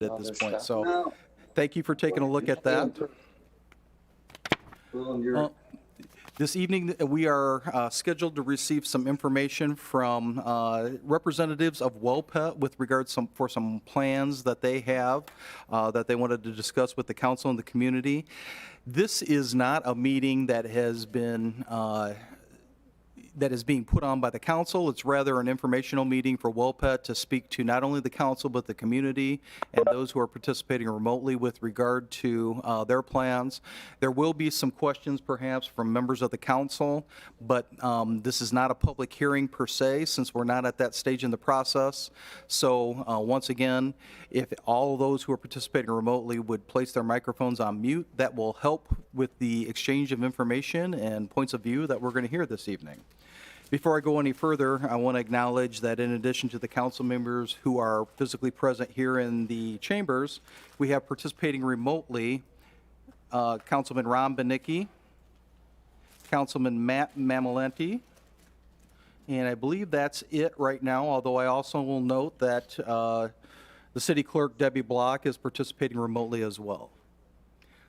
at this point. So thank you for taking a look at that. This evening, we are scheduled to receive some information from representatives of Wellpet with regards for some plans that they have that they wanted to discuss with the council and the community. This is not a meeting that has been that is being put on by the council. It's rather an informational meeting for Wellpet to speak to not only the council but the community and those who are participating remotely with regard to their plans. There will be some questions perhaps from members of the council, but this is not a public hearing per se since we're not at that stage in the process. So once again, if all those who are participating remotely would place their microphones on mute, that will help with the exchange of information and points of view that we're going to hear this evening. Before I go any further, I want to acknowledge that in addition to the council members who are physically present here in the chambers, we have participating remotely Councilman Ron Benicki, Councilman Matt Mamalenti, and I believe that's it right now, although I also will note that the city clerk, Debbie Block, is participating remotely as well.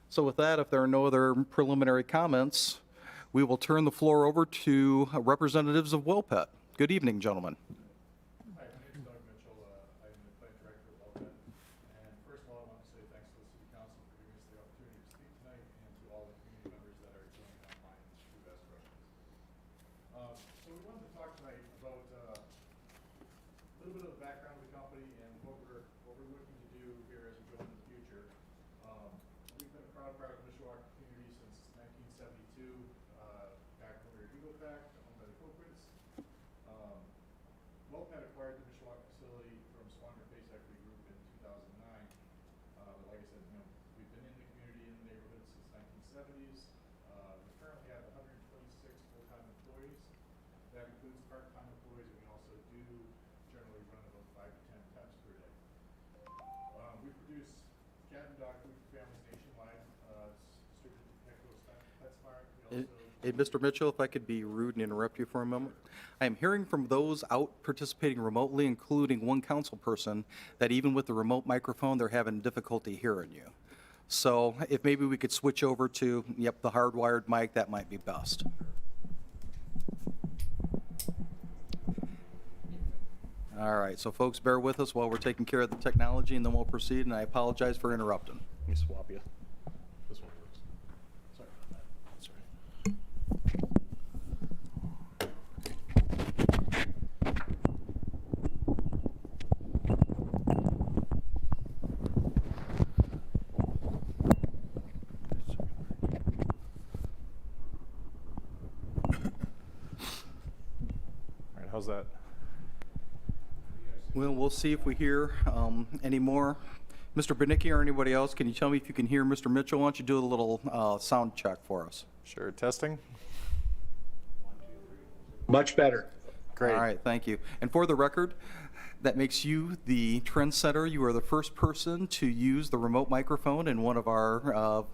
So with that, if there are no other preliminary comments, we will turn the floor over to representatives of Wellpet. Good evening, gentlemen. Hi, my name is Doug Mitchell. I'm the plant director of Wellpet. And first of all, I want to say thanks to the City Council for giving us the opportunity to speak tonight and to all the community members that are joining online to ask questions. So we wanted to talk tonight about a little bit of the background of the company and what we're looking to do here as we go into the future. We've been a proud part of the Mishawaka community since 1972. Back when we were Eaglepack, owned by the Coquitts. Wellpet acquired the Mishawaka facility from Swanger Face Equity Group in 2009. But like I said, we've been in the community, in the neighborhood since 1970s. We currently have 126 full-time employees. That includes part-time employees, and we also do generally run about 5 to 10 temps per day. We produce cat and dog food for families nationwide. It's distributed to Petco's PetSmart. We also Hey, Mr. Mitchell, if I could be rude and interrupt you for a moment. I am hearing from those out participating remotely, including one council person, that even with the remote microphone, they're having difficulty hearing you. So if maybe we could switch over to, yep, the hardwired mic, that might be best. All right, so folks, bear with us while we're taking care of the technology, and then we'll proceed, and I apologize for interrupting. Let me swap you. This one works. Sorry about that. That's all right. All right, how's that? Well, we'll see if we hear any more. Mr. Benicki or anybody else, can you tell me if you can hear Mr. Mitchell? Why don't you do a little sound check for us? Sure, testing. Much better. Great. All right, thank you. And for the record, that makes you the trendsetter. You are the first person to use the remote microphone in one of our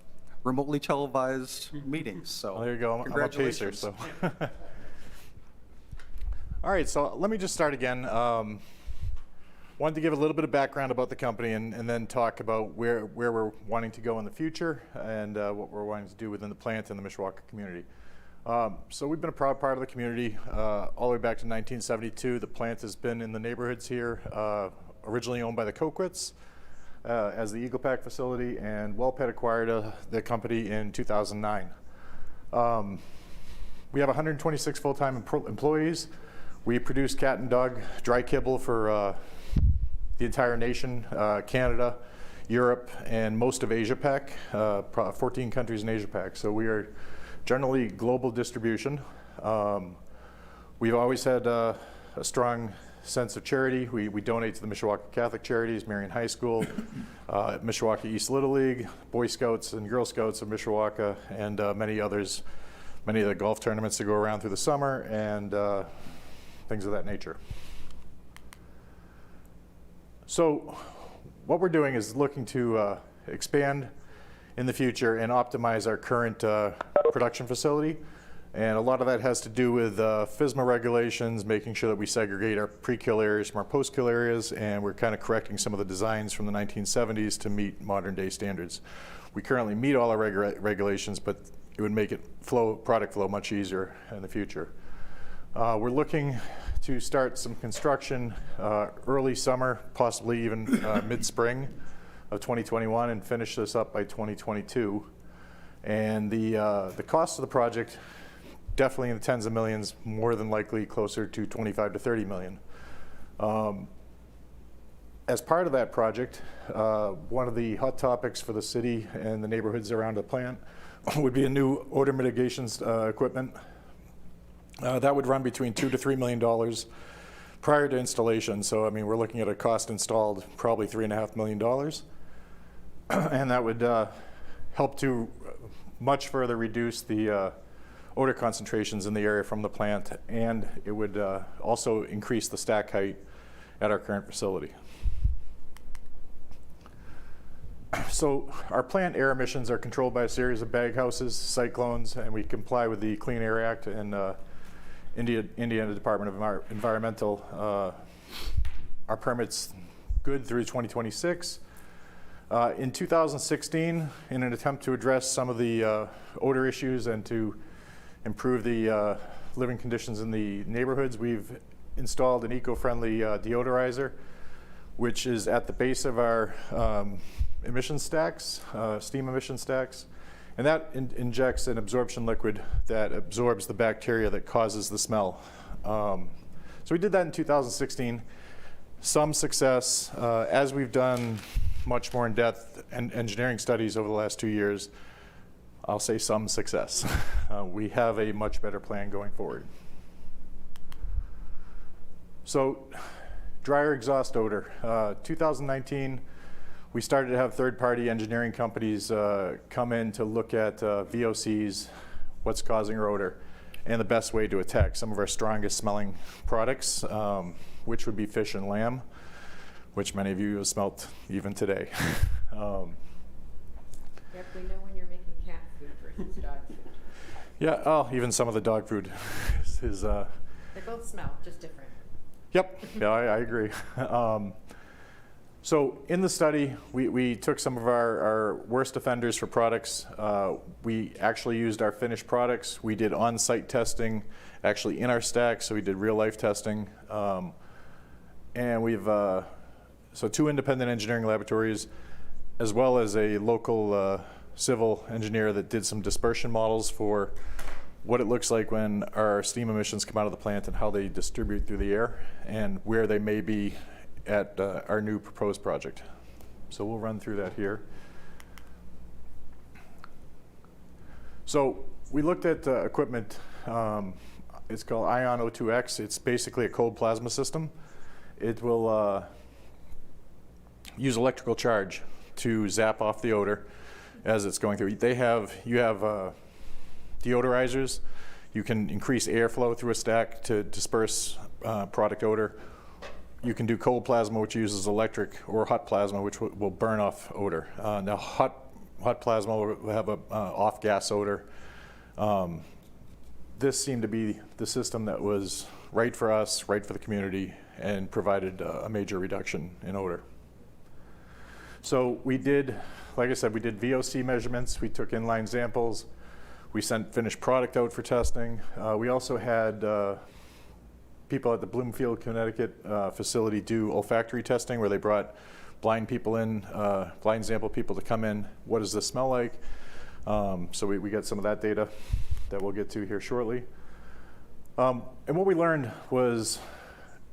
remotely televised meetings. So Well, there you go. I'm a pacer, congratulations. so. All right, so let me just start again. Wanted to give a little bit of background about the company and then talk about where we're wanting to go in the future and what we're wanting to do within the plant and the Mishawaka community. So we've been a proud part of the community all the way back to 1972. The plant has been in the neighborhoods here, originally owned by the Coquitts as the Eaglepack facility, and Wellpet acquired the company in 2009. We have 126 full-time employees. We produce cat and dog dry kibble for the entire nation, Canada, Europe, and most of Asia Pac, 14 countries in Asia Pac. So we are generally global distribution. We've always had a strong sense of charity. We donate to the Mishawaka Catholic Charities, Marion High School, Mishawaka East Little League, Boy Scouts and Girl Scouts of Mishawaka, and many others, many of the golf tournaments that go around through the summer, and things of that nature. So what we're doing is looking to expand in the future and optimize our current production facility And a lot of that has to do with FSMA regulations, making sure that we segregate our pre-kill areas from our post-kill areas, and we're kind of correcting some of the designs from the 1970s to meet modern day standards. We currently meet all our regulations, but it would make product flow much easier in the future. We're looking to start some construction early summer, possibly even mid-spring of 2021, and finish this up by 2022. And the cost of the project, definitely in the tens of millions, more than likely closer to 25 to 30 million. As part of that project, one of the hot topics for the city and the neighborhoods around the plant would be a new odor mitigation equipment. That would run between $2 to $3 million prior to installation. So, I mean, we're looking at a cost installed probably $3.5 million. And that would help to much further reduce the odor concentrations in the area from the plant, and it would also increase the stack height at our current facility. So our plant air emissions are controlled by a series of bag houses, cyclones, and we comply with the Clean Air Act and Indiana Department of Environmental. Our permit's good through 2026. In 2016, in an attempt to address some of the odor issues and to improve the living conditions in the neighborhoods, we've installed an eco-friendly deodorizer, which is at the base of our emission stacks, steam emission stacks. And that injects an absorption liquid that absorbs the bacteria that causes the smell. So we did that in 2016. Some success. As we've done much more in-depth engineering studies over the last 2 years, I'll say some success. We have a much better plan going forward. So, dryer exhaust odor. 2019, we started to have third-party engineering companies come in to look at VOCs, what's causing our odor, and the best way to attack some of our strongest smelling products, which would be fish and lamb, which many of you have smelt even today. Yep, we know when you're making cat food versus dog food. Yeah, oh, even some of the dog food is They both smell, just different. Yep, yeah, I agree. So in the study, we took some of our worst offenders for products. We actually used our finished products. We did on-site testing, actually in our stack, so we did real-life testing. And we've, so 2 independent engineering laboratories, as well as a local civil engineer that did some dispersion models for what it looks like when our steam emissions come out of the plant and how they distribute through the air and where they may be at our new proposed project. So we'll run through that here. So we looked at equipment. It's called Ion O2X. It's basically a cold plasma system. It will use electrical charge to zap off the odor as it's going through. You have deodorizers. You can increase airflow through a stack to disperse product odor. You can do cold plasma, which uses electric, or hot plasma, which will burn off odor. Now, hot plasma will have a off-gas odor. This seemed to be the system that was right for us, right for the community, and provided a major reduction in odor. So we did, like I said, we did VOC measurements. We took inline samples. We sent finished product out for testing. We also had people at the Bloomfield, Connecticut facility do olfactory testing, where they brought blind people in, blind sample people to come in. What does this smell like? So we got some of that data that we'll get to here shortly. And what we learned was,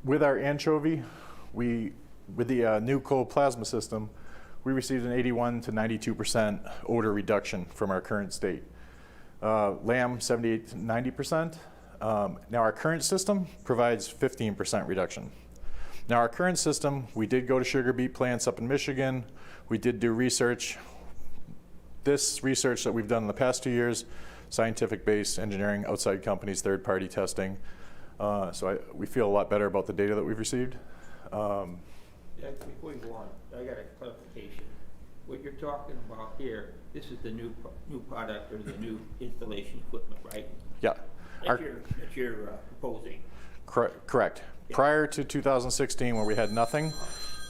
with our anchovy, with the new cold plasma system, we received an 81 to 92% odor reduction from our current state. Lamb, 78 to 90%. Now our current system provides 15% reduction. Now our current system, we did go to sugar beet plants up in Michigan. We did do research. This research that we've done in the past 2 years, scientific-based engineering, outside companies, third-party testing. So we feel a lot better about the data that we've received. Yeah, before you go on, I got a clarification. What you're talking about here, This is the new product or the new installation equipment, right? Yeah. That you're proposing. Correct. Yeah. Prior to 2016, when we had nothing,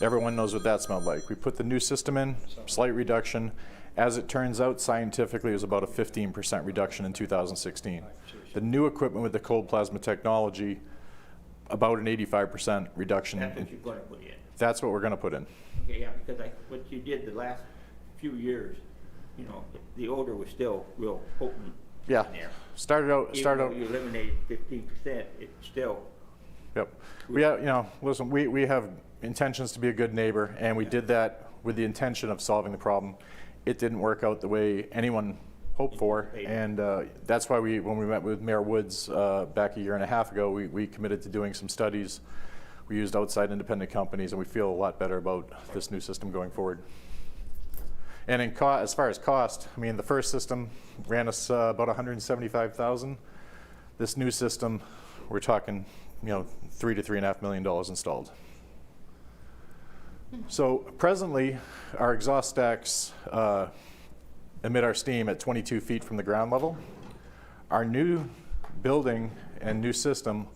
everyone knows what that smelled like. We put the new system in, slight reduction. As it turns out, scientifically, it was about a 15% reduction in 2016. The new equipment with the cold plasma technology, about an 85% reduction. That's what you're going to put in. That's what we're going to put in. Okay, yeah, because what you did the last few years, you know, the odor was still real potent. Yeah. In there. Started out. Even though you eliminated 15%, it's still. Yep. Listen, we have intentions to be a good neighbor, and we did that with the intention of solving the problem. It didn't work out the way anyone hoped for, and that's why when we met with Mayor Woods back a year and a half ago, we committed to doing some studies. We used outside independent companies, and we feel a lot better about this new system going forward. And as far as cost, I mean, the first system ran us about $175,000. This new system, we're talking, $3 to $3.5 million installed. So presently, our exhaust stacks emit our steam at 22 feet from the ground level. Our new building and new system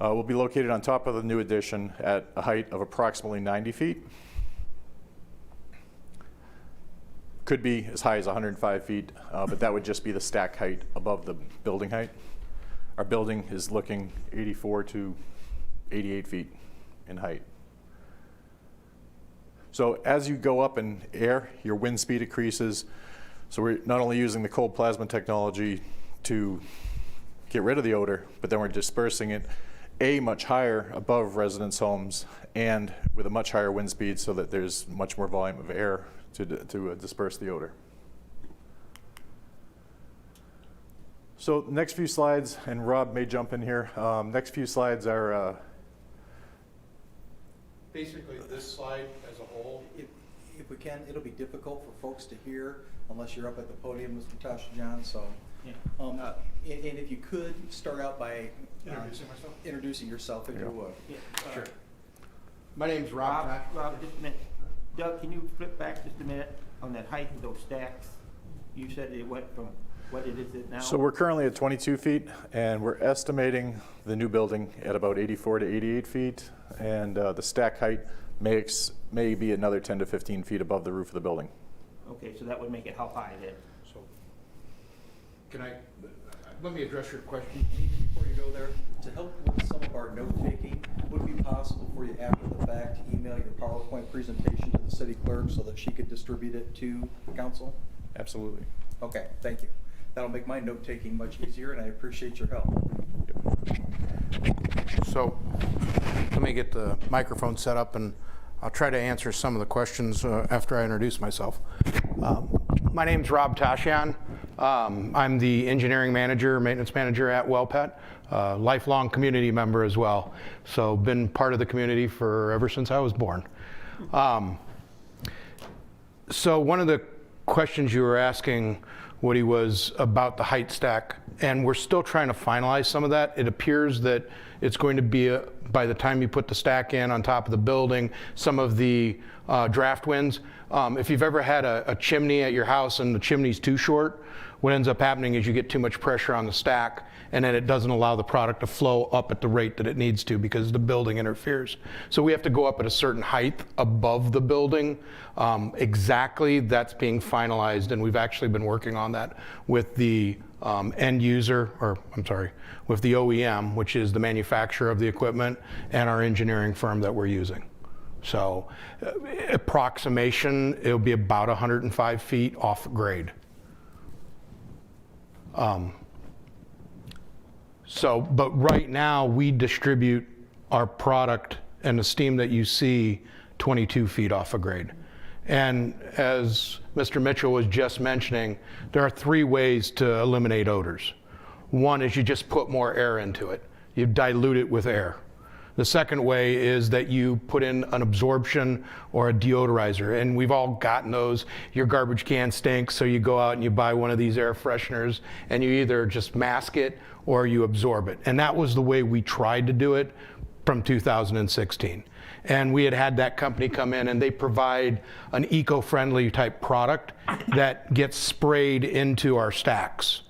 will be located on top of the new addition at a height of approximately 90 feet. Could be as high as 105 feet, but that would just be the stack height above the building height. Our building is looking 84 to 88 feet in height. So as you go up in air, your wind speed increases. So we're not only using the cold plasma technology to get rid of the odor, but then we're dispersing it much higher above residents' homes and with a much higher wind speed so that there's much more volume of air to disperse the odor. So the next few slides, and Rob may jump in here, next few slides are basically this slide as a whole. If we can, it'll be difficult for folks to hear unless you're up at the podium, Mr. Tashian, so. Yeah. And if you could start out by Introducing myself? introducing yourself, if you would. Yeah. Sure. My name's Rob. Rob, just a minute. Doug, can you flip back just a minute on that height of those stacks? You said it went from what it is now? So we're currently at 22 feet, and we're estimating the new building at about 84 to 88 feet, and the stack height may be another 10 to 15 feet above the roof of the building. Okay, so that would make it how high then? So, let me address your question. Before you go there, to help with some of our note-taking, would it be possible for you after the fact to email your PowerPoint presentation to the city clerk so that she could distribute it to the council? Absolutely. Okay, thank you. That'll make my note-taking much easier, and I appreciate your help. So, let me get the microphone set up, and I'll try to answer some of the questions after I introduce myself. My name's Rob Tashian. I'm the engineering manager, maintenance manager at Wellpet, lifelong community member as well. So been part of the community for ever since I was born. So one of the questions you were asking, Woody, was about the height stack, and we're still trying to finalize some of that. It appears that it's going to be, by the time you put the stack in on top of the building, some of the draft winds. If you've ever had a chimney at your house and the chimney's too short, what ends up happening is you get too much pressure on the stack, and then it doesn't allow the product to flow up at the rate that it needs to because the building interferes. So we have to go up at a certain height above the building. Exactly, that's being finalized, and we've actually been working on that with the end user, or I'm sorry, with the OEM, which is the manufacturer of the equipment, and our engineering firm that we're using. So approximation, it'll be about 105 feet off grade. But right now we distribute our product and the steam that you see 22 feet off a grade. And as Mr. Mitchell was just mentioning, there are 3 ways to eliminate odors. One is you just put more air into it. You dilute it with air. The second way is that you put in an absorption or a deodorizer, and we've all gotten those. Your garbage can stinks, so you go out and you buy one of these air fresheners, and you either just mask it or you absorb it. And that was the way we tried to do it. from 2016. And we had that company come in, and they provide an eco-friendly type product that gets sprayed into our stacks.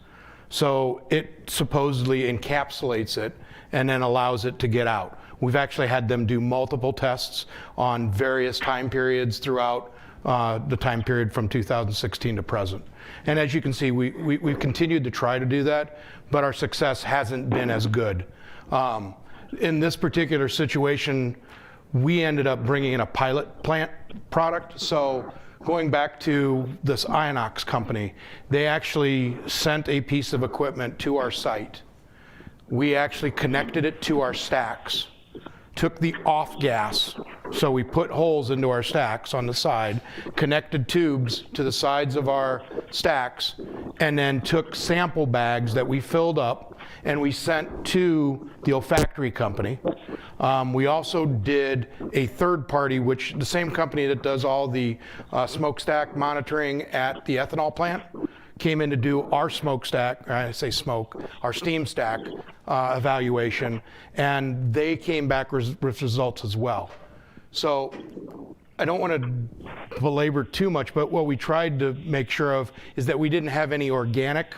So it supposedly encapsulates it and then allows it to get out. We've actually had them do multiple tests on various time periods throughout the time period from 2016 to present. And as you can see, we've continued to try to do that, but our success hasn't been as good. In this particular situation, we ended up bringing in a pilot plant product. So going back to this Ionox company, they actually sent a piece of equipment to our site. We actually connected it to our stacks, took the off gas, so we put holes into our stacks on the side, connected tubes to the sides of our stacks, and then took sample bags that we filled up and we sent to the olfactory company. We also did a third party, which the same company that does all the smokestack monitoring at the ethanol plant came in to do our smokestack, I say smoke, our steam stack evaluation, and they came back with results as well. So I don't want to belabor too much, but what we tried to make sure of is that we didn't have any organic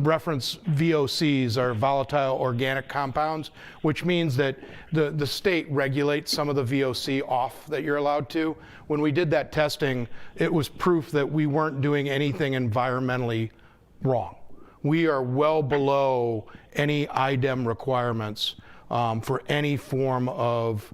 reference VOCs, or volatile organic compounds, which means that the state regulates some of the VOC off that you're allowed to. When we did that testing, it was proof that we weren't doing anything environmentally wrong. We are well below any IDEM requirements for any form of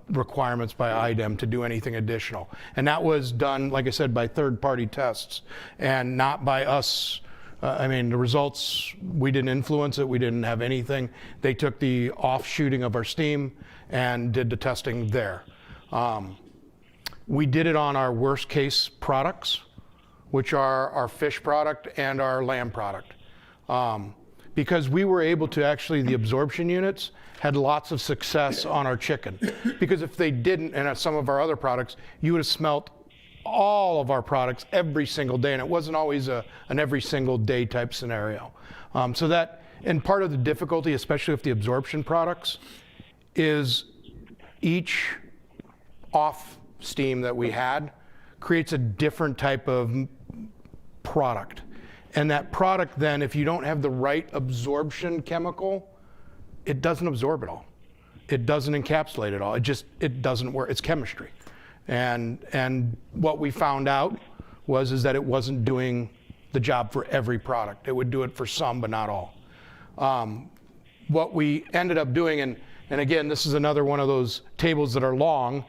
requirements by IDEM to do anything additional. And that was done, like I said, by third-party tests and not by us. I mean, the results, we didn't influence it. We didn't have anything. They took the off-shooting of our steam and did the testing there. We did it on our worst-case products, which are our fish product and our lamb product. Because we were able to actually, the absorption units had lots of success on our chicken. Because if they didn't, and some of our other products, you would have smelt all of our products every single day, and it wasn't always an every single day type scenario. So that, and part of the difficulty, especially with the absorption products, is each off steam that we had creates a different type of product. And that product then, if you don't have the right absorption chemical, it doesn't absorb at all. It doesn't encapsulate at all. It doesn't work. It's chemistry. And what we found out is that it wasn't doing the job for every product. It would do it for some, but not all. What we ended up doing, and again, this is another one of those tables that are long,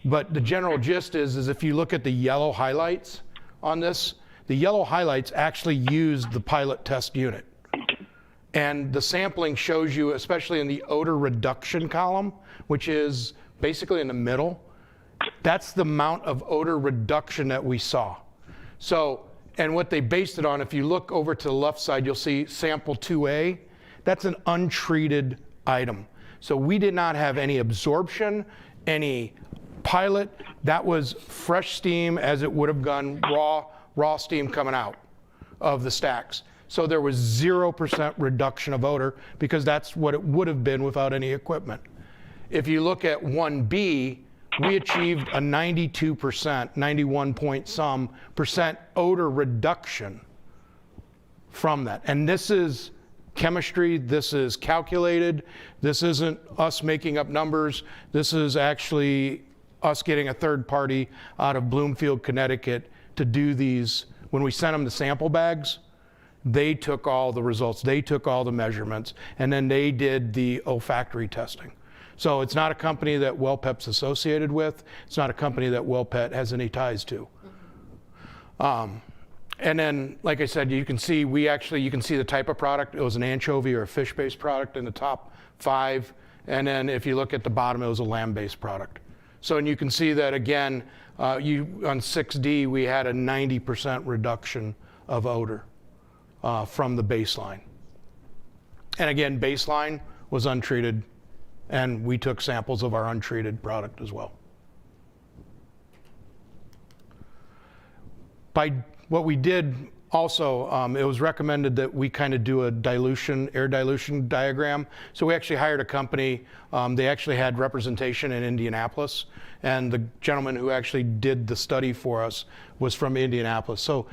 but the general gist is if you look at the yellow highlights on this, the yellow highlights actually used the pilot test unit. And the sampling shows you, especially in the odor reduction column, which is basically in the middle, that's the amount of odor reduction that we saw. So, and what they based it on, if you look over to the left side, you'll see sample 2A. That's an untreated item. So we did not have any absorption, any pilot. That was fresh steam as it would have gone raw steam coming out of the stacks. So there was 0% reduction of odor because that's what it would have been without any equipment. If you look at 1B, we achieved a 92%, 91 point some percent odor reduction from that. And this is chemistry, this is calculated, this isn't us making up numbers, this is actually us getting a third party out of Bloomfield, Connecticut to do these. When we sent them the sample bags, they took all the results, they took all the measurements, and then they did the olfactory testing. So it's not a company that Wellpet's associated with. It's not a company that Wellpet has any ties to. And then, like I said, you can see you can see the type of product. It was an anchovy or a fish-based product in the top 5. And then if you look at the bottom, it was a lamb-based product. So, and you can see that again, on 6D, we had a 90% reduction of odor from the baseline. And again, baseline was untreated, and we took samples of our untreated product as well. By what we did Also, it was recommended that we kind of do a air dilution diagram. So we actually hired a company. They actually had representation in Indianapolis, and the gentleman who actually did the study for us was from Indianapolis. So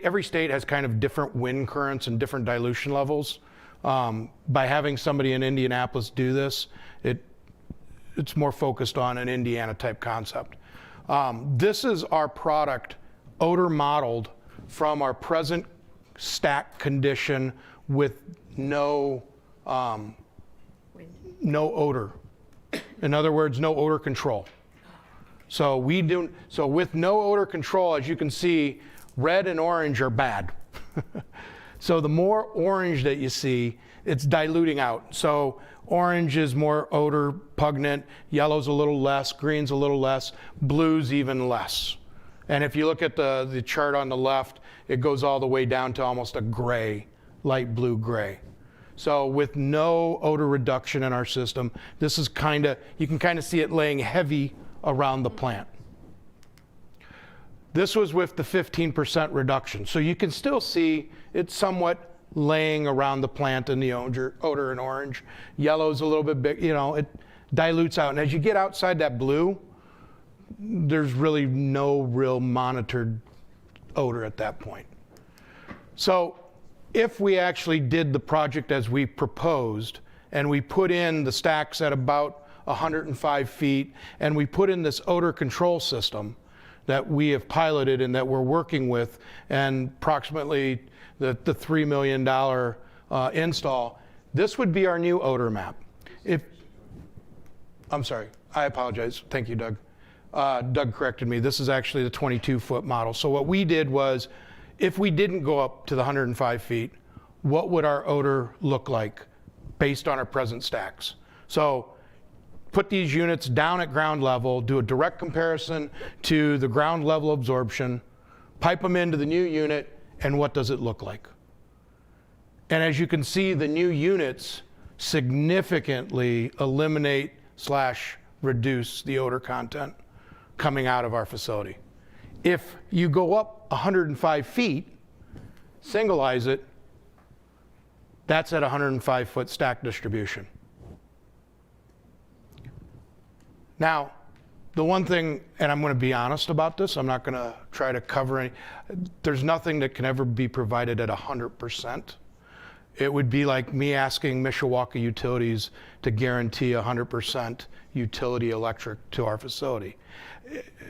every state has kind of different wind currents and different dilution levels. By having somebody in Indianapolis do this, it's more focused on an Indiana type concept. This is our product, odor modeled from our present stack condition with no odor. In other words, no odor control. So with no odor control, as you can see, red and orange are bad. So the more orange that you see, it's diluting out. So orange is more odor pungent, yellow's a little less, green's a little less, blue's even less. And if you look at the chart on the left, it goes all the way down to almost a gray, light blue gray. So with no odor reduction in our system, this is you can kind of see it laying heavy around the plant. This was with the 15% reduction. So you can still see it's somewhat laying around the plant in the odor in orange. Yellow's a little bit big, it dilutes out. And as you get outside that blue, there's really no real monitored odor at that point. So if we actually did the project as we proposed, and we put in the stacks at about 105 feet, and we put in this odor control system that we have piloted and that we're working with, and approximately the $3 million install, this would be our new odor map. I'm sorry, I apologize. Thank you, Doug. Doug corrected me. This is actually the 22-foot model. So what we did was, if we didn't go up to the 105 feet, what would our odor look like based on our present stacks? So put these units down at ground level, do a direct comparison to the ground level absorption, pipe them into the new unit, and what does it look like? And as you can see, the new units significantly eliminate / reduce the odor content coming out of our facility. If you go up 105 feet, singleize it, that's at 105-foot stack distribution. Now, the one thing, and I'm going to be honest about this, I'm not going to try to cover any, there's nothing that can ever be provided at 100%. It would be like me asking Mishawaka Utilities to guarantee 100% utility electric to our facility.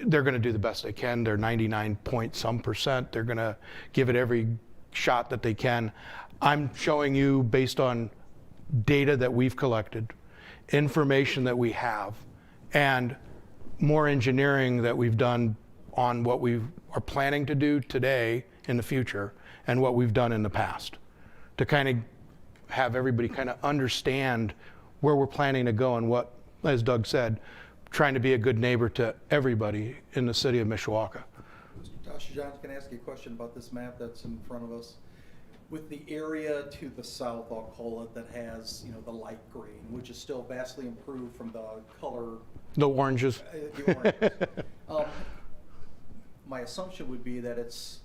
They're going to do the best they can. They're 99 point some percent. They're going to give it every shot that they can. I'm showing you based on data that we've collected, information that we have, and more engineering that we've done on what we are planning to do today in the future and what we've done in the past, to kind of have everybody kind of understand where we're planning to go and what, as Doug said, trying to be a good neighbor to everybody in the city of Mishawaka. Mr. Tashian, can I ask you a question about this map that's in front of us? With the area to the south, I'll call it, that has, the light green, which is still vastly improved from the color. The oranges. The oranges. My assumption would be that it's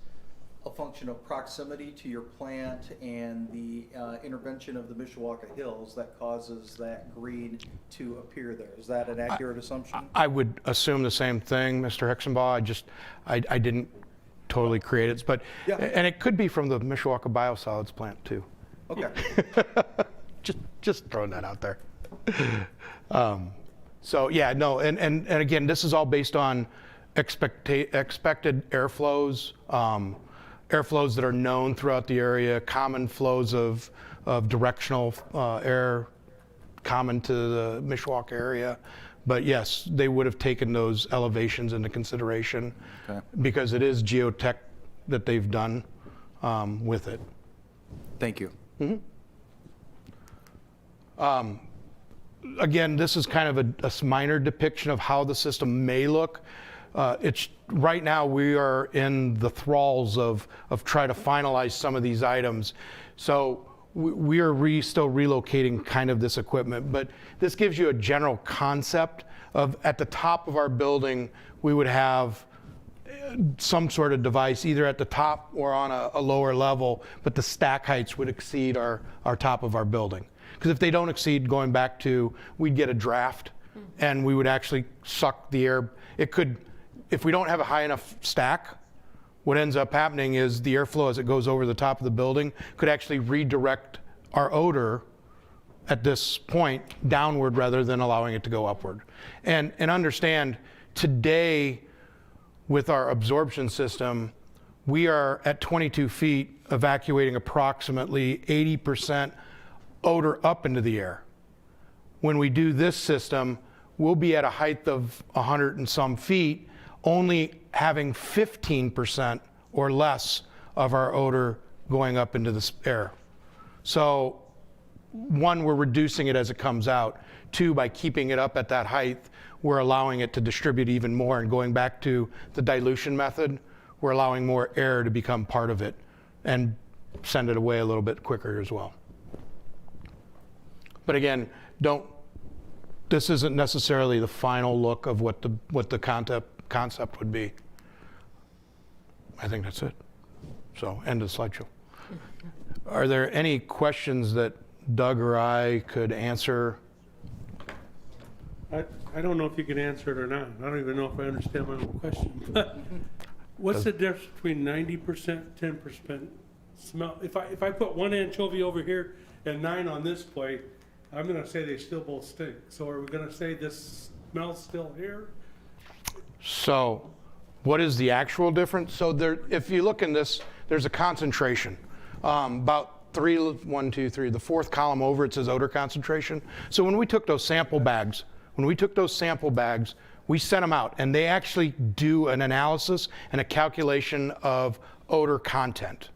a function of proximity to your plant and the intervention of the Mishawaka Hills that causes that green to appear there. Is that an accurate assumption? I would assume the same thing, Mr. Hexenbaugh. I didn't totally create it, but yeah. And it could be from the Mishawaka Biosolids plant too. Okay. just throwing that out there. So yeah, no, and again, this is all based on expected airflows, airflows that are known throughout the area, common flows of directional air common to the Mishawaka area. But yes, they would have taken those elevations into consideration, okay, because it is geotech that they've done with it. Thank you. Mm-hmm. Again, this is kind of a minor depiction of how the system may look. It's right now we are in the thralls of trying to finalize some of these items. So we are still relocating kind of this equipment, but this gives you a general concept of, at the top of our building, we would have some sort of device either at the top or on a lower level, but the stack heights would exceed our top of our building. Because if they don't exceed, going back to, we'd get a draft and we would actually suck the air. It could, if we don't have a high enough stack, what ends up happening is the airflow as it goes over the top of the building could actually redirect our odor at this point downward rather than allowing it to go upward. And understand, today with our absorption system, we are at 22 feet evacuating approximately 80% odor up into the air. When we do this system, we'll be at a height of 100 and some feet, only having 15% or less of our odor going up into the air. So one, we're reducing it as it comes out. Two, by keeping it up at that height, we're allowing it to distribute even more. And going back to the dilution method, we're allowing more air to become part of it and send it away a little bit quicker as well. But again, this isn't necessarily the final look of what the concept would be. I think that's it. So, end of the slideshow. Are there any questions that Doug or I could answer? I don't know if you can answer it or not. I don't even know if I understand my own question. But what's the difference between 90%, 10% smell? If I put one anchovy over here and 9 on this plate, I'm gonna say they still both stink. So are we gonna say this smell's still here? So, what is the actual difference? So there, if you look in this, there's a concentration. About the fourth column over, it says odor concentration. So when we took those sample bags, we sent them out, and they actually do an analysis and a calculation of odor content.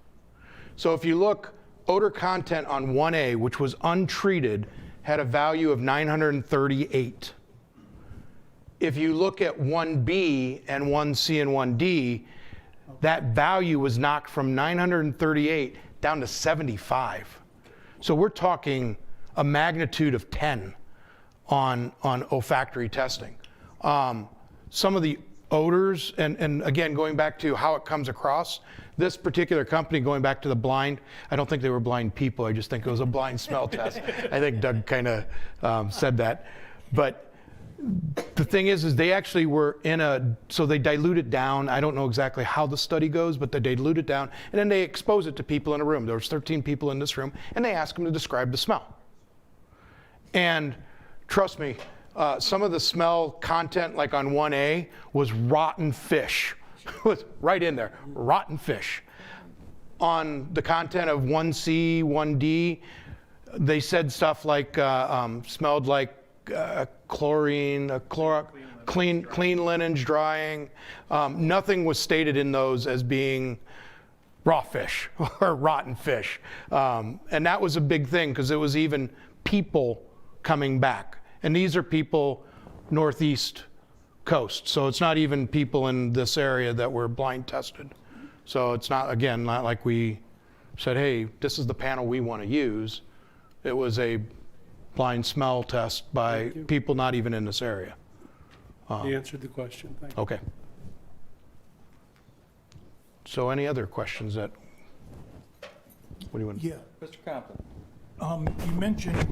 So if you look, odor content on 1A, which was untreated, had a value of 938. If you look at 1B and 1C and 1D, that value was knocked from 938 down to 75. So we're talking a magnitude of 10 on olfactory testing. Some of the odors, and again, going back to how it comes across, this particular company, going back to the blind, I don't think they were blind people, I just think it was a blind smell test. I think Doug kind of said that. But the thing is they actually were so they dilute it down. I don't know exactly how the study goes, but they dilute it down, and then they expose it to people in a room. There was 13 people in this room, and they asked them to describe the smell. And trust me, some of the smell content, like on 1A, was rotten fish. It was right in there, rotten fish. On the content of 1C, 1D, they said stuff like, smelled like chlorine, clean linens drying. Nothing was stated in those as being raw fish or rotten fish. And that was a big thing, because it was even people coming back. And these are people northeast coast. So it's not even people in this area that were blind tested. So it's not, again, not like we said, hey, this is the panel we want to use. It was a blind smell test by people not even in this area. You answered the question, thank you. Okay. So any other questions that, what do you want? Yeah, Mr. Compton? you mentioned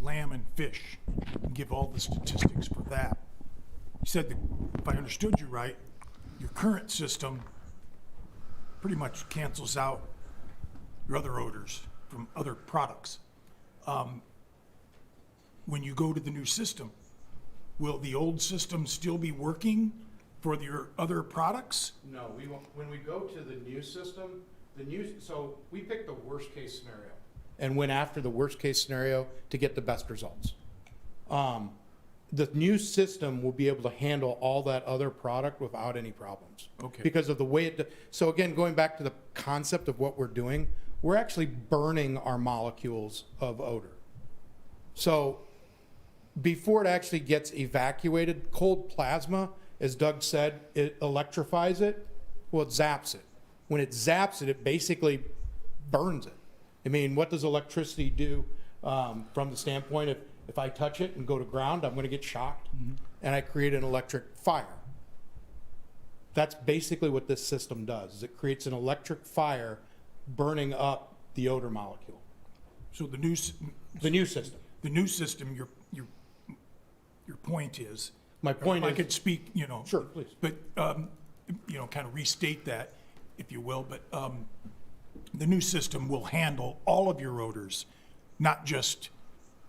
lamb and fish, and give all the statistics for that. You said that, if I understood you right, your current system pretty much cancels out your other odors from other products. When you go to the new system, will the old system still be working for your other products? No, we won't. When we go to the new system, so we picked the worst case scenario and went after the worst case scenario to get the best results. The new system will be able to handle all that other product without any problems. Okay. Because of the way so again, going back to the concept of what we're doing, we're actually burning our molecules of odor. So before it actually gets evacuated, cold plasma, as Doug said, it electrifies it. Well, it zaps it. When it zaps it, it basically burns it. I mean, what does electricity do from the standpoint of if I touch it and go to ground, I'm going to get shocked, and I create an electric fire. That's basically what this system does, is it creates an electric fire burning up the odor molecule. So the new, The new system. the new system, your point is. My point I is- could speak, you know. Sure, please. But, you know, kind of restate that, if you will, but, the new system will handle all of your odors, not just,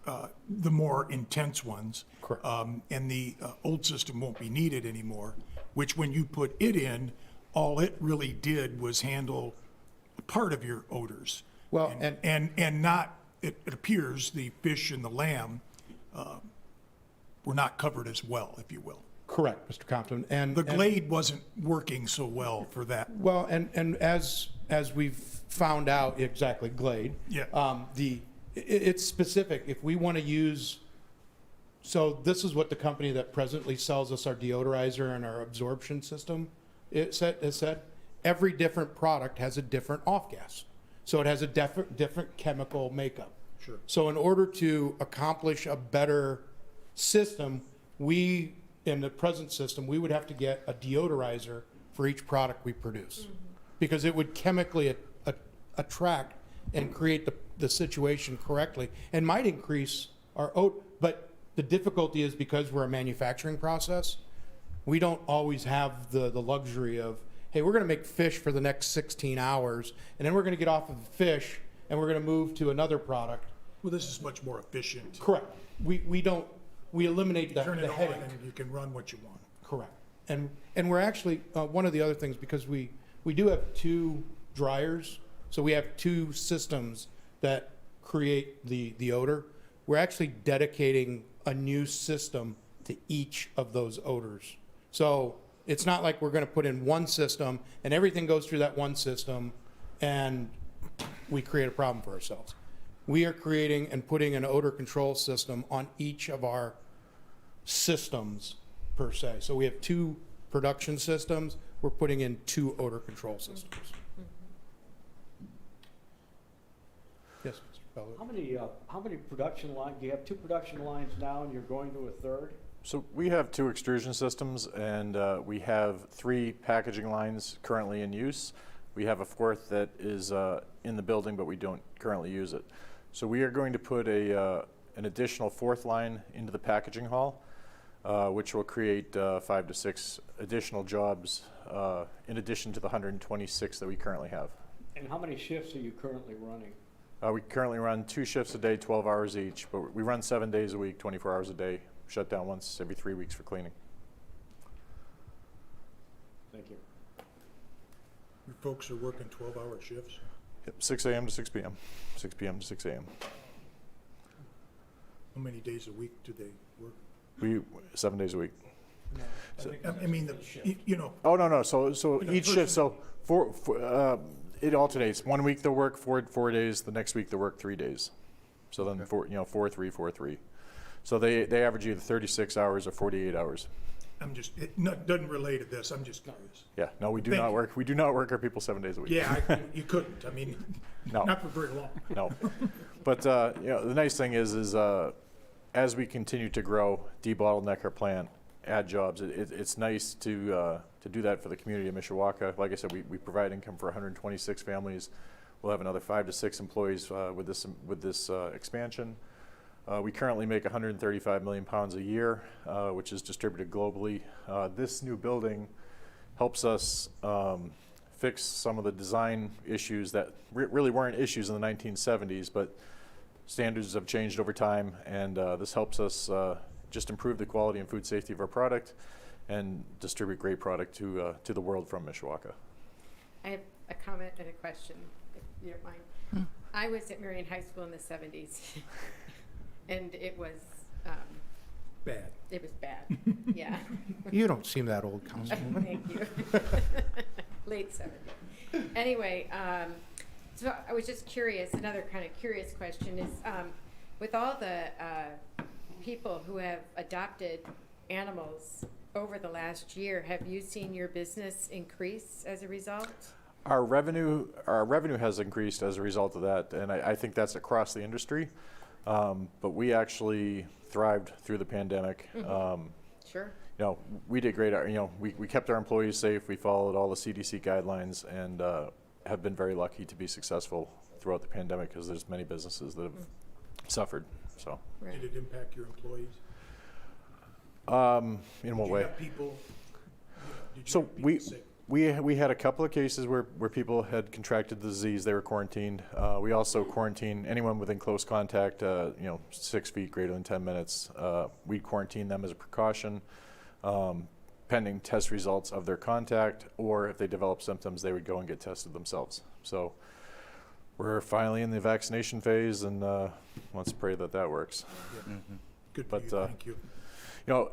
the more intense ones. Correct. And the, old system won't be needed anymore, which when you put it in, all it really did was handle part of your odors. Well, And not, it appears the fish and the lamb, were not covered as well, if you will. Correct, Mr. Compton. And The Glade wasn't working so well for that. well, and as we've found out, exactly, Glade. Yeah. It's specific. If we want to use, so this is what the company that presently sells us our deodorizer and our absorption system, it said, every different product has a different off gas. So it has a different chemical makeup. Sure. So in order to accomplish a better system, we, in the present system, we would have to get a deodorizer for each product we produce. Because it would chemically attract and create the situation correctly and might increase our odor. But the difficulty is because we're a manufacturing process, we don't always have the luxury of, hey, we're going to make fish for the next 16 hours, and then we're going to get off of the fish, and we're going to move to another product. Well, this is much more efficient. Correct. We eliminate the Turn it on headache. and you can run what you want. Correct. And we're actually, one of the other things, because we do have 2 dryers, so we have 2 systems that create the odor. We're actually dedicating a new system to each of those odors. So it's not like we're going to put in one system and everything goes through that one system and we create a problem for ourselves. We are creating and putting an odor control system on each of our systems per se. So we have 2 production systems. We're putting in 2 odor control systems. Yes, Mr. Bellew. How many production lines, do you have 2 production lines now and you're going to a third? So we have 2 extrusion systems, and we have 3 packaging lines currently in use. We have a 4th that is in the building, but we don't currently use it. So we are going to put an additional 4th line into the packaging hall, which will create 5 to 6 additional jobs in addition to the 126 that we currently have. And how many shifts are you currently running? We currently run 2 shifts a day, 12 hours each, but we run 7 days a week, 24 hours a day, shut down once every 3 weeks for cleaning. Thank you. Your folks are working 12-hour shifts? Yep, 6 a.m. to 6 p.m., 6 p.m. to 6 a.m. How many days a week do they work? 7 days a week. I mean, you know, Oh, no. So each shift, person- so it alternates. 1 week they'll work 4 days, the next week they'll work 3 days. So then 4, 3, 4, 3. So they average either 36 hours or 48 hours. I'm just, it doesn't relate to this, I'm just curious. Yeah, no, we do Thank not you. work. We do not work our people 7 days a week. Yeah, you couldn't, I mean, No. not for very long. No. But, the nice thing is as we continue to grow, debottleneck our plant, add jobs, it's nice to do that for the community of Mishawaka. Like I said, we provide income for 126 families. We'll have another 5 to 6 employees with this expansion. We currently make 135 million pounds a year, which is distributed globally. This new building helps us fix some of the design issues that really weren't issues in the 1970s, but standards have changed over time, and this helps us just improve the quality and food safety of our product and distribute great product to the world from Mishawaka. I have a comment and a question, if you don't mind. I was at Marion High School in the 70s, and it was Bad. It was bad, yeah. You don't seem that old, Councilwoman. Thank you. Late 70s. Anyway, so I was just curious, another kind of curious question is, with all the people who have adopted animals over the last year, have you seen your business increase as a result? Our revenue has increased as a result of that, and I think that's across the industry. But we actually thrived through the pandemic. Sure. we did great. We kept our employees safe. We followed all the CDC guidelines and have been very lucky to be successful throughout the pandemic because there's many businesses that have suffered. So, Right. Did it impact your employees? in what Did you way? have people, did you So have people sick? we had a couple of cases where people had contracted the disease. They were quarantined. We also quarantined anyone within close contact, 6 feet greater than 10 minutes. We quarantine them as a precaution, pending test results of their contact, or if they develop symptoms, they would go and get tested themselves. So we're finally in the vaccination phase, and let's pray that that works. Good for but, you, thank you.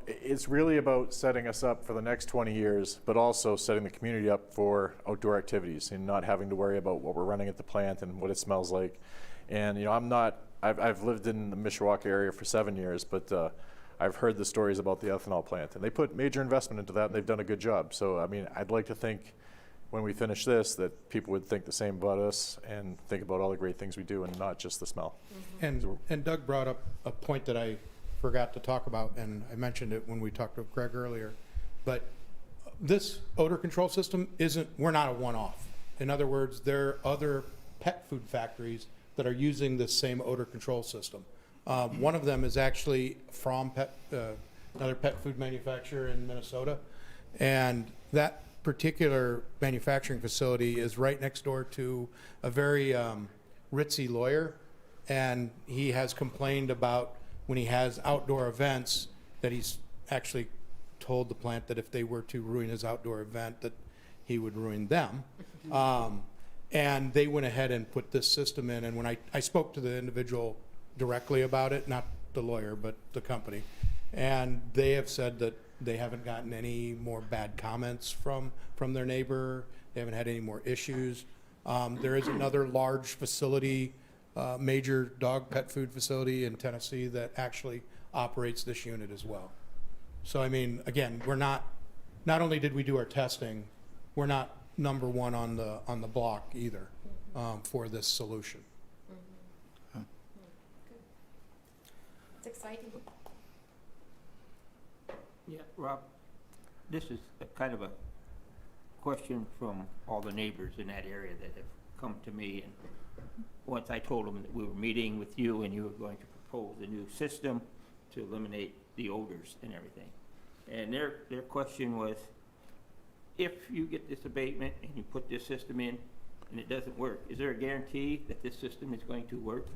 It's really about setting us up for the next 20 years, but also setting the community up for outdoor activities and not having to worry about what we're running at the plant and what it smells like. And, I've lived in the Mishawaka area for 7 years, but I've heard the stories about the ethanol plant, and they put major investment into that, and they've done a good job. So, I'd like to think when we finish this that people would think the same about us and think about all the great things we do and not just the smell. And Doug brought up a point that I forgot to talk about, and I mentioned it when we talked with Greg earlier, but this odor control system we're not a one-off. In other words, there are other pet food factories that are using this same odor control system. One of them is actually from another pet food manufacturer in Minnesota, and that particular manufacturing facility is right next door to a very ritzy lawyer, and he has complained about when he has outdoor events that he's actually told the plant that if they were to ruin his outdoor event that he would ruin them. And they went ahead and put this system in, and when I spoke to the individual directly about it, not the lawyer, but the company, and they have said that they haven't gotten any more bad comments from their neighbor. They haven't had any more issues. There is another large facility, major dog pet food facility in Tennessee that actually operates this unit as well. So, again, we're not only did we do our testing, we're not number one on the block either for this solution. It's exciting. Yeah, Rob, this is a kind of a question from all the neighbors in that area that have come to me, and once I told them that we were meeting with you and you were going to propose a new system to eliminate the odors and everything. And their question was, if you get this abatement and you put this system in and it doesn't work, is there a guarantee that this system is going to work?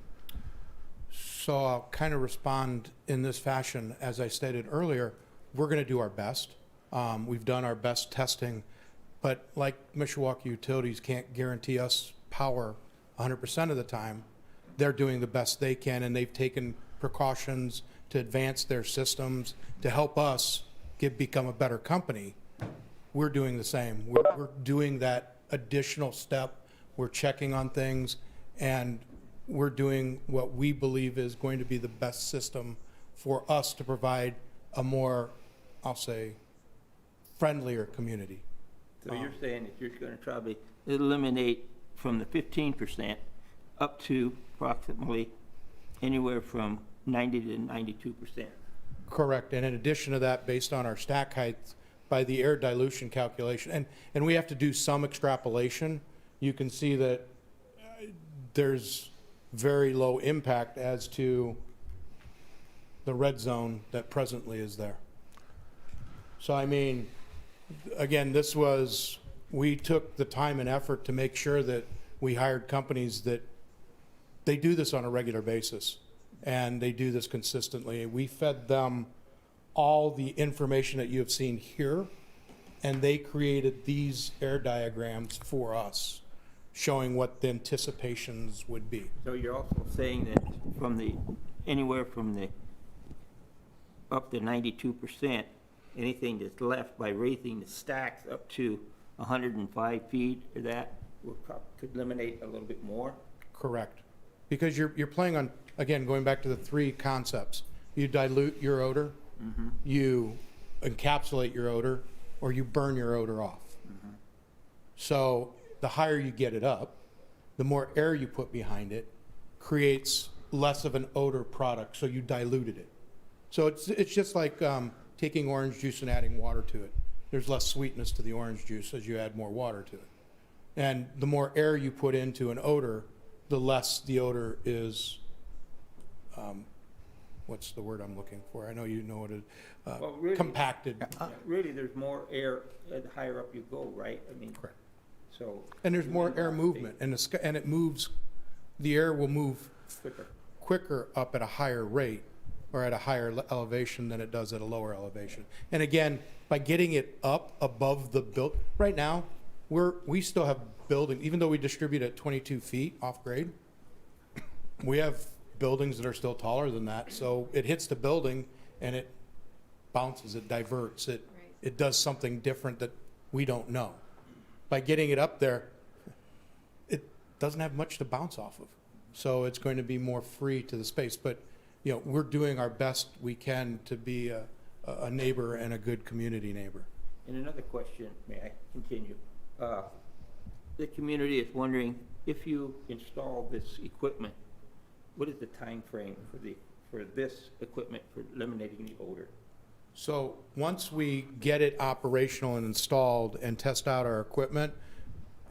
So I'll kind of respond in this fashion. As I stated earlier, we're going to do our best. We've done our best testing, but like Mishawaka Utilities can't guarantee us power 100% of the time. They're doing the best they can, and they've taken precautions to advance their systems to help us become a better company. We're doing the same. We're doing that additional step. We're checking on things, and we're doing what we believe is going to be the best system for us to provide a more, I'll say, friendlier community. So you're saying that you're going to probably eliminate from the 15% up to approximately anywhere from 90 to 92%. Correct, and in addition to that, based on our stack heights, by the air dilution calculation, and we have to do some extrapolation, you can see that there's very low impact as to the red zone that presently is there. So again, we took the time and effort to make sure that we hired companies that they do this on a regular basis and they do this consistently. We fed them all the information that you have seen here, and they created these air diagrams for us showing what the anticipations would be. So you're also saying that anywhere from the up to 92%, anything that's left by raising the stacks up to 105 feet or that could eliminate a little bit more? Correct. Because you're playing on, again, going back to the three concepts. You dilute your odor, you encapsulate your odor, or you burn your odor off. So the higher you get it up, the more air you put behind it creates less of an odor product, so you diluted it. So it's just like taking orange juice and adding water to it. There's less sweetness to the orange juice as you add more water to it. And the more air you put into an odor, the less the odor is, what's the word I'm looking for? I know you know what it, Well, really- compacted. Really, there's more air the higher up you go, right? I mean, Correct. so. And there's more air movement, and and it moves, the air will move Quicker. quicker up at a higher rate or at a higher elevation than it does at a lower elevation. And again, by getting it up above the right now, we still have building, even though we distribute at 22 feet off grade, we have buildings that are still taller than that. So it hits the building and it bounces, it diverts, Right. it does something different that we don't know. By getting it up there, it doesn't have much to bounce off of. So it's going to be more free to the space. But, you know, we're doing our best we can to be a neighbor and a good community neighbor. And another question, may I continue? The community is wondering, if you install this equipment, what is the time frame for this equipment for eliminating the odor? So once we get it operational and installed and test out our equipment,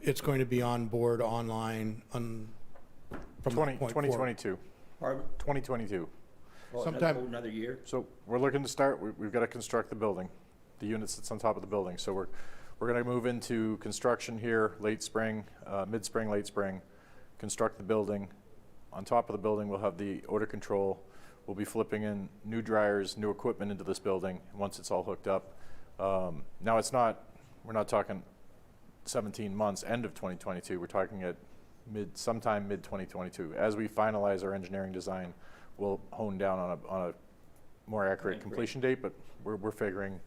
it's going to be on board online from that point forward. 2022. Pardon? 2022. Oh, Sometime- another year? So we're looking to start, we've got to construct the building, the units that's on top of the building. So we're going to move into construction here late spring, mid-spring, late spring, construct the building. On top of the building, we'll have the odor control. We'll be flipping in new dryers, new equipment into this building once it's all hooked up. Now we're not talking 17 months, end of 2022. We're talking at sometime mid-2022. As we finalize our engineering design, we'll hone down on a more accurate Right, completion date, but we're figuring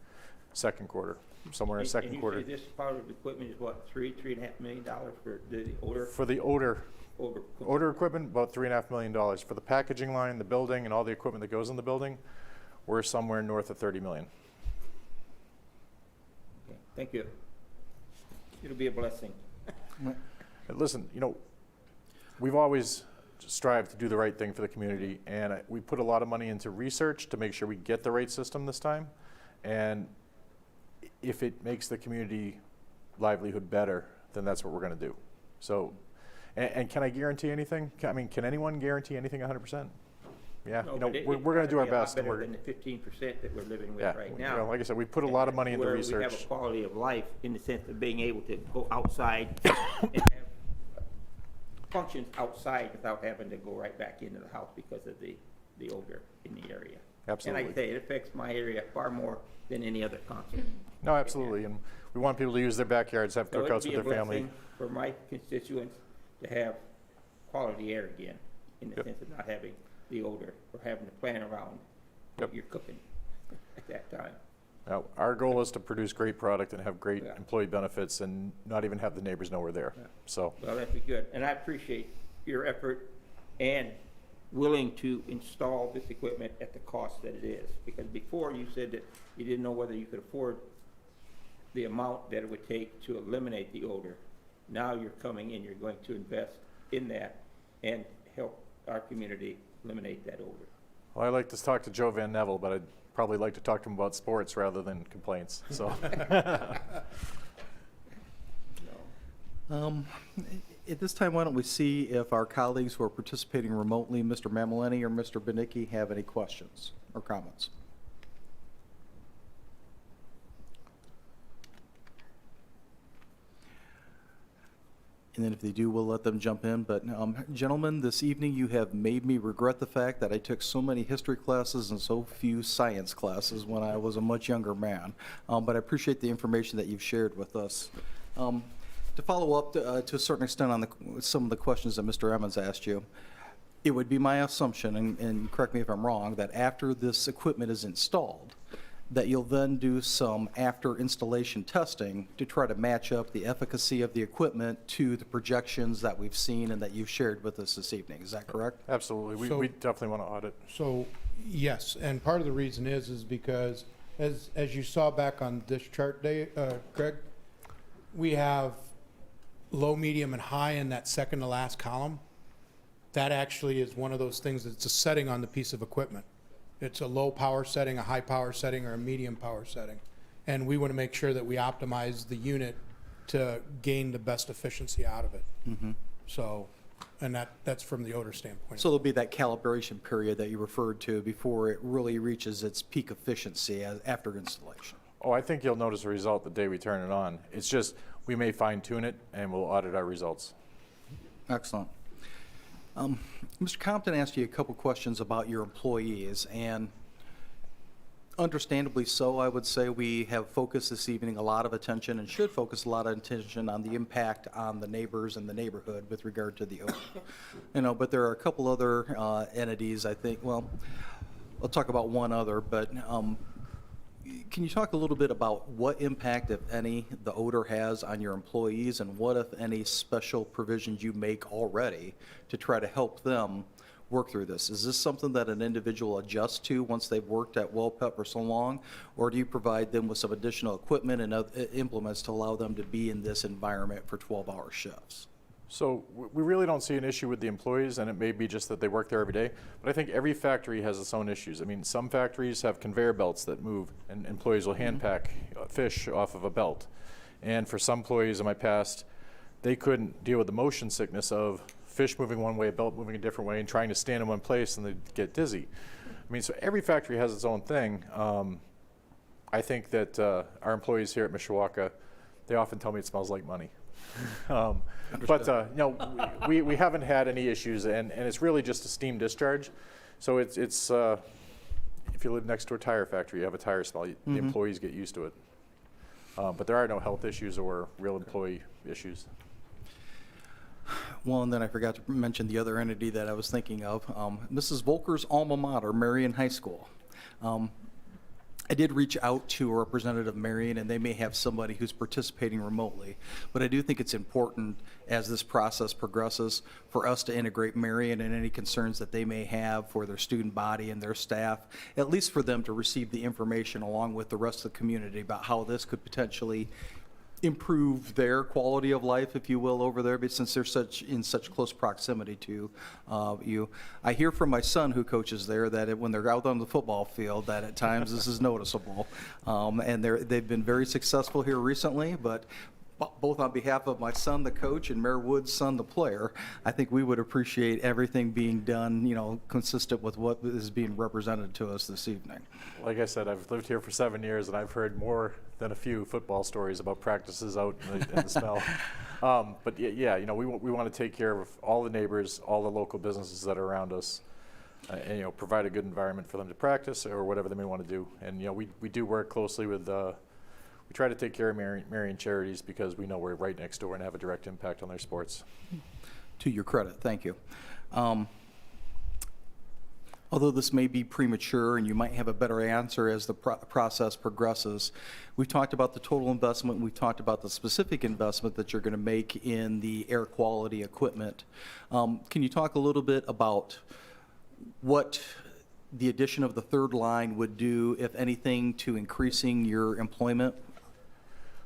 second quarter, somewhere in second quarter. And you say this part of the equipment is what, $3.5 million for the odor? For the odor Odor. equipment, about $3.5 million. For the packaging line, the building, and all the equipment that goes in the building, we're somewhere north of $30 million. Okay, thank you. It'll be a blessing. And listen, you know, we've always strived to do the right thing for the community, and we put a lot of money into research to make sure we get the right system this time. And if it makes the community livelihood better, then that's what we're going to do. So, and can I guarantee anything? I mean, can anyone guarantee anything 100%? Yeah, No, you know, but we're going to do our gotta be a lot best. And better we're, than the 15% that we're living with yeah, right you now. know, like I said, we put a lot of money into Where we research. have a quality of life in the sense of being able to go outside and have functions outside without having to go right back into the house because of the odor in the area. Absolutely. And like I say, it affects my area far more than any other council. No, absolutely. And we want people to use their backyards, have So it'd cookouts be with a their family. blessing for my constituents to have quality air again, in the Yep. sense of not having the odor or having to plan around what Yep. you're cooking at that time. Now, our goal is to produce great product and have great Yeah. employee benefits and not even have the neighbors know we're there. Yeah. So, Well, that'd be good, and I appreciate your effort and willing to install this equipment at the cost that it is. Because before you said that you didn't know whether you could afford the amount that it would take to eliminate the odor. Now you're coming in, you're going to invest in that and help our community eliminate that odor. well, I like to talk to Joe Van Neville, but I'd probably like to talk to him about sports rather than complaints. So, At this time, why don't we see if our colleagues who are participating remotely, Mr. Mamaleni or Mr. Benicki, have any questions or comments? And then if they do, we'll let them jump in. But gentlemen, this evening you have made me regret the fact that I took so many history classes and so few science classes when I was a much younger man. But I appreciate the information that you've shared with us. To follow up to a certain extent on some of the questions that Mr. Emmons asked you, it would be my assumption, and correct me if I'm wrong, that after this equipment is installed, that you'll then do some after installation testing to try to match up the efficacy of the equipment to the projections that we've seen and that you've shared with us this evening. Is that correct? absolutely. So- We definitely want to audit. So, yes, and part of the reason is because, as you saw back on this chart, Greg, we have low, medium, and high in that second to last column. That actually is one of those things that's a setting on the piece of equipment. It's a low power setting, a high power setting, or a medium power setting. And we want to make sure that we optimize the unit to gain the best efficiency out of it. So, and that's from the odor standpoint. So there'll be that calibration period that you referred to before it really reaches its peak efficiency after installation. Oh, I think you'll notice a result the day we turn it on. It's just, we may fine tune it and we'll audit our results. Excellent. Mr. Compton asked you a couple questions about your employees, and understandably so, I would say we have focused this evening a lot of attention and should focus a lot of attention on the impact on the neighbors and the neighborhood with regard to the odor. But there are a couple other entities, I think, well, I'll talk about one other, but can you talk a little bit about what impact, if any, the odor has on your employees, and what, if any, special provisions you make already to try to help them work through this? Is this something that an individual adjusts to once they've worked at Wellpet for so long, or do you provide them with some additional equipment and implements to allow them to be in this environment for 12-hour shifts? So we really don't see an issue with the employees, and it may be just that they work there every day, but I think every factory has its own issues. I mean, some factories have conveyor belts that move, and employees will hand pack fish off of a belt. And for some employees in my past, they couldn't deal with the motion sickness of fish moving one way, a belt moving a different way, and trying to stand in one place, and they'd get dizzy. I mean, so every factory has its own thing. I think that our employees here at Mishawaka, they often tell me it smells like money. We haven't had any issues, and it's really just a steam discharge. So it's if you live next to a tire factory, you have a tire smell. The employees get used to it. But there are no health issues or real employee issues. Well, and then I forgot to mention the other entity that I was thinking of, Mrs. Volker's alma mater, Marion High School. I did reach out to a representative of Marion, and they may have somebody who's participating remotely. But I do think it's important, as this process progresses, for us to integrate Marion and any concerns that they may have for their student body and their staff, at least for them to receive the information along with the rest of the community about how this could potentially improve their quality of life, if you will, over there, but since they're in such close proximity to you. I hear from my son, who coaches there, that when they're out on the football field, that at times this is noticeable. And they've been very successful here recently, but both on behalf of my son, the coach, and Mayor Wood's son, the player, I think we would appreciate everything being done, consistent with what is being represented to us this evening. Like I said, I've lived here for 7 years, and I've heard more than a few football stories about practices out in the smell. But yeah, we want to take care of all the neighbors, all the local businesses that are around us, and provide a good environment for them to practice or whatever they may want to do. And we do work closely with. We try to take care of Marion Charities because we know we're right next door and have a direct impact on their sports. To your credit, thank you. Although this may be premature and you might have a better answer as the process progresses, we've talked about the total investment, we've talked about the specific investment that you're going to make in the air quality equipment. Can you talk a little bit about what the addition of the third line would do, if anything, to increasing your employment?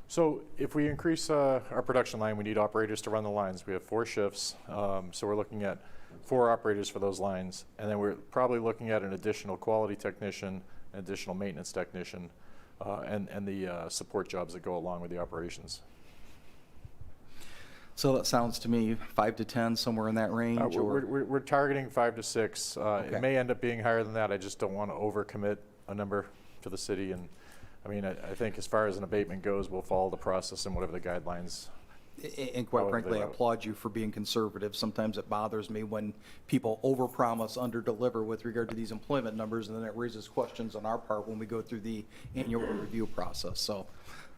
So if we increase our production line, we need operators to run the lines. We have 4 shifts, so we're looking at 4 operators for those lines, and then we're probably looking at an additional quality technician, an additional maintenance technician, and the support jobs that go along with the operations. So that sounds to me 5 to 10, somewhere in that range? We're targeting 5 to 6. Okay. It may end up being higher than that. I just don't want to overcommit a number to the city. And I mean, I think as far as an abatement goes, we'll follow the process and whatever the guidelines. And quite frankly, I applaud you for being conservative. Sometimes it bothers me when people overpromise, underdeliver with regard to these employment numbers, and then it raises questions on our part when we go through the annual review process. So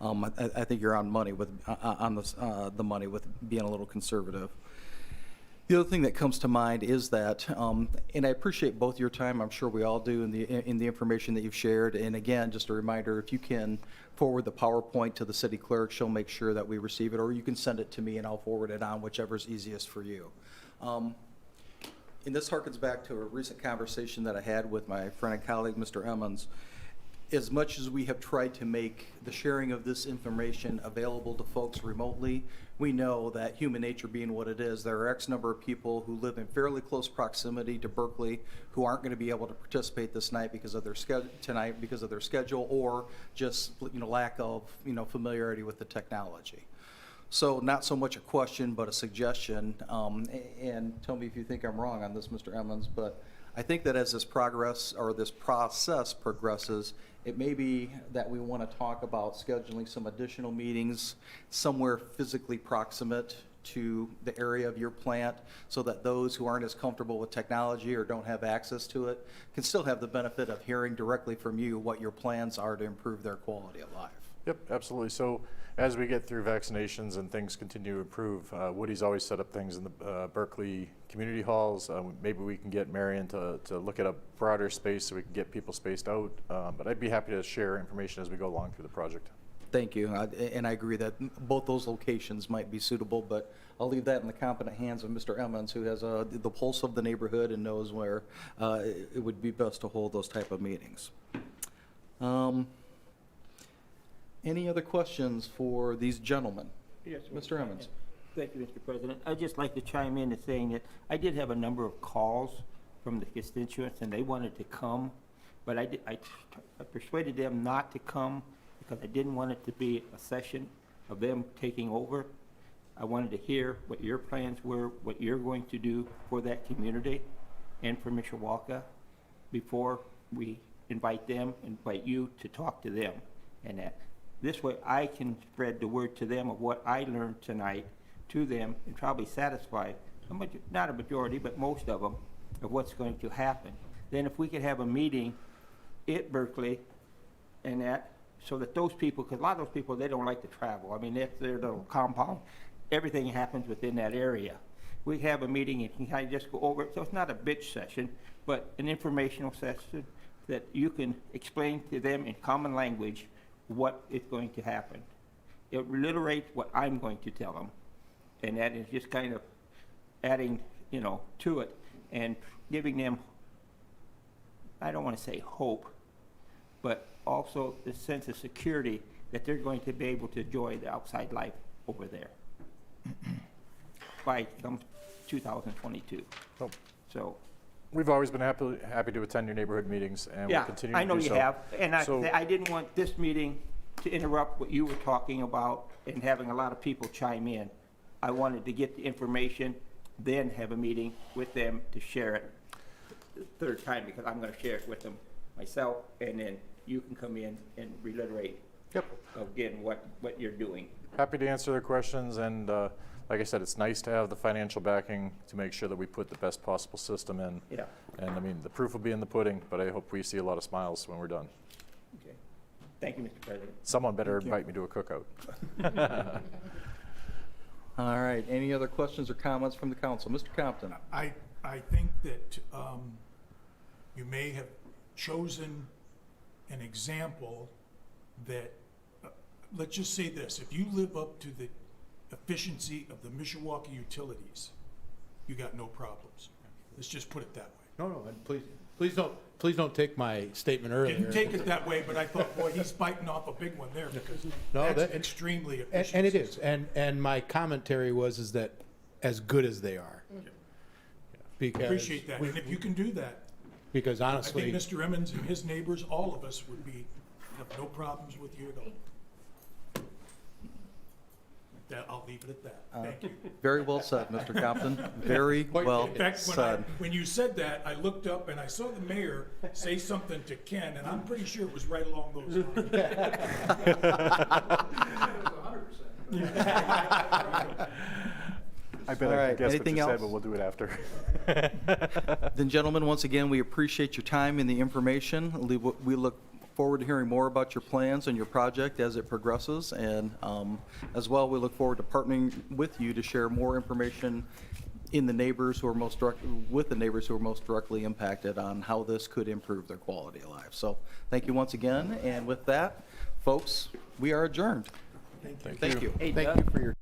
I think you're on money with the money with being a little conservative. The other thing that comes to mind is that, and I appreciate both your time, I'm sure we all do, in the information that you've shared. And again, just a reminder, if you can forward the PowerPoint to the city clerk, she'll make sure that we receive it, or you can send it to me and I'll forward it on, whichever's easiest for you. And this harkens back to a recent conversation that I had with my friend and colleague, Mr. Emmons. as much as we have tried to make the sharing of this information available to folks remotely, we know that human nature being what it is, there are X number of people who live in fairly close proximity to Berkeley who aren't going to be able to participate this night because of their tonight because of their schedule, or just, you know, lack of, you know, familiarity with the technology. So not so much a question, but a suggestion, and tell me if you think I'm wrong on this, Mr. Emmons, but I think that as this progress, or this process progresses, it may be that we want to talk about scheduling some additional meetings somewhere physically proximate to the area of your plant, so that those who aren't as comfortable with technology or don't have access to it can still have the benefit of hearing directly from you what your plans are to improve their quality of life. Yep, absolutely. So as we get through vaccinations and things continue to improve, Woody's always set up things in the Berkeley community halls. Maybe we can get Marion to look at a broader space so we can get people spaced out. But I'd be happy to share information as we go along through the project. Thank you, and I agree that both those locations might be suitable, but I'll leave that in the competent hands of Mr. Emmons, who has the pulse of the neighborhood and knows where it would be best to hold those type of meetings. Any other questions for these gentlemen? Yes, Mr. Emmons. Thank you, Mr. President. I'd just like to chime in and saying that I did have a number of calls from the constituents, and they wanted to come, but I persuaded them not to come because I didn't want it to be a session of them taking over. I wanted to hear what your plans were, what you're going to do for that community and for Mishawaka before we invite you to talk to them. And that this way I can spread the word to them of what I learned tonight to them and probably satisfy, not a majority, but most of them, of what's going to happen. Then if we could have a meeting at Berkeley and that, so that those people, because a lot of those people, they don't like to travel. I mean, that's their little compound. Everything happens within that area. We have a meeting and can kind of just go over it. So it's not a bitch session, but an informational session that you can explain to them in common language what is going to happen. It reiterates what I'm going to tell them. And that is just kind of adding, you know, to it and giving them, I don't want to say hope, but also the sense of security that they're going to be able to enjoy the outside life over there by come 2022. Oh. So. We've always been happy to attend your neighborhood meetings, and we'll continue to do so. I know you have, and So- I didn't want this meeting to interrupt what you were talking about and having a lot of people chime in. I wanted to get the information, then have a meeting with them to share it the third time, because I'm gonna share it with them myself, and then you can come in and reiterate again what you're doing. Happy to answer their questions, and like I said, it's nice to have the financial backing to make sure that we put the best possible system in. Yeah. And I mean, the proof will be in the pudding, but I hope we see a lot of smiles when we're done. Okay. Thank you, Mr. President. Someone better invite me to a cookout. All right, any other questions or comments from the council? Mr. Compton? I think that you may have chosen an example that, let's just say this, if you live up to the efficiency of the Mishawaka utilities, you got no problems. Let's just put it that way. No, and please don't take my statement earlier. Didn't take it that way, but I thought, boy, he's biting off a big one there because No, that's that- extremely efficient. And it is, and my commentary is that as good as they are. Because Appreciate that. And if you can do that, Because I honestly, think Mr. Emmons and his neighbors, all of us would have no problems with you at all. I'll leave it at that. Thank you. Very well said, Mr. Compton. Very well In fact, said. when you said that, I looked up and I saw the mayor say something to Ken, and I'm pretty sure it was right along those lines. I bet All I right, can guess what anything you said, else? but we'll do it after. Then, gentlemen, once again, we appreciate your time and the information. We look forward to hearing more about your plans and your project as it progresses. And as well, we look forward to partnering with you to share more information in the neighbors who are with the neighbors who are most directly impacted on how this could improve their quality of life. So thank you once again. And with that, folks, we are adjourned. Thank you. Hey, Thank Doug. you for your